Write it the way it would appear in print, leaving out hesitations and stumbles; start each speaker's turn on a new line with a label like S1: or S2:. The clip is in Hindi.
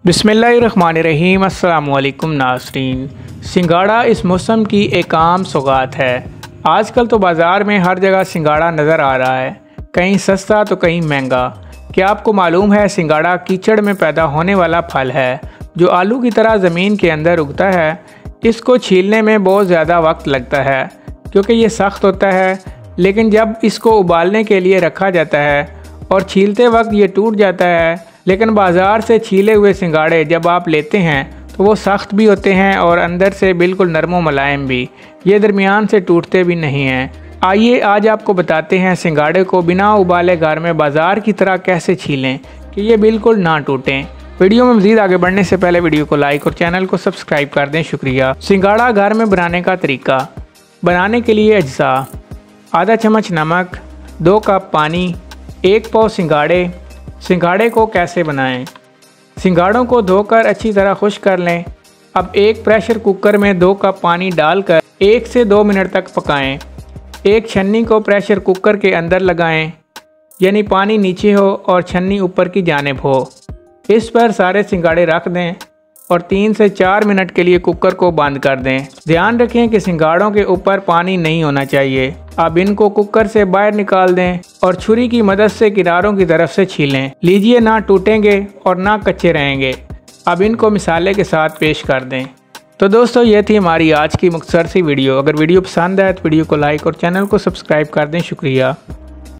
S1: बिस्मिल्लाहिर्रहमानिर्रहीम। अस्सलामुअलैकुम नाज़रीन। सिंगाड़ा इस मौसम की एक आम सौगात है। आजकल तो बाज़ार में हर जगह सिंगाड़ा नज़र आ रहा है, कहीं सस्ता तो कहीं महंगा। क्या आपको मालूम है सिंगाड़ा कीचड़ में पैदा होने वाला फल है जो आलू की तरह ज़मीन के अंदर उगता है। इसको छीलने में बहुत ज़्यादा वक्त लगता है क्योंकि ये सख्त होता है, लेकिन जब इसको उबालने के लिए रखा जाता है और छीलते वक्त ये टूट जाता है। लेकिन बाज़ार से छीले हुए सिंगाड़े जब आप लेते हैं तो वो सख्त भी होते हैं और अंदर से बिल्कुल नरम व मुलायम भी, ये दरमियान से टूटते भी नहीं हैं। आइए आज आपको बताते हैं सिंगाड़े को बिना उबाले घर में बाज़ार की तरह कैसे छीलें कि ये बिल्कुल ना टूटें। वीडियो में मज़ीद आगे बढ़ने से पहले वीडियो को लाइक और चैनल को सब्सक्राइब कर दें। शुक्रिया। सिंगाड़ा घर में बनाने का तरीका। बनाने के लिए अज्जा: आधा चम्मच नमक, 2 कप पानी, 1 पाव सिंगाड़े। सिंगाड़े को कैसे बनाएं? सिंगाड़ों को धोकर अच्छी तरह खुश्क कर लें। अब एक प्रेशर कुकर में 2 कप पानी डालकर 1 से 2 मिनट तक पकाएं। एक छन्नी को प्रेशर कुकर के अंदर लगाएं, यानी पानी नीचे हो और छन्नी ऊपर की जानिब हो। इस पर सारे सिंगाड़े रख दें और 3 से 4 मिनट के लिए कुकर को बंद कर दें। ध्यान रखें कि सिंगाड़ों के ऊपर पानी नहीं होना चाहिए। अब इनको कुकर से बाहर निकाल दें और छुरी की मदद से किनारों की तरफ से छीलें। लीजिए, ना टूटेंगे और ना कच्चे रहेंगे। अब इनको मिसाले के साथ पेश कर दें। तो दोस्तों, ये थी हमारी आज की मुख्तसर सी वीडियो। अगर वीडियो पसंद आए तो वीडियो को लाइक और चैनल को सब्सक्राइब कर दें। शुक्रिया।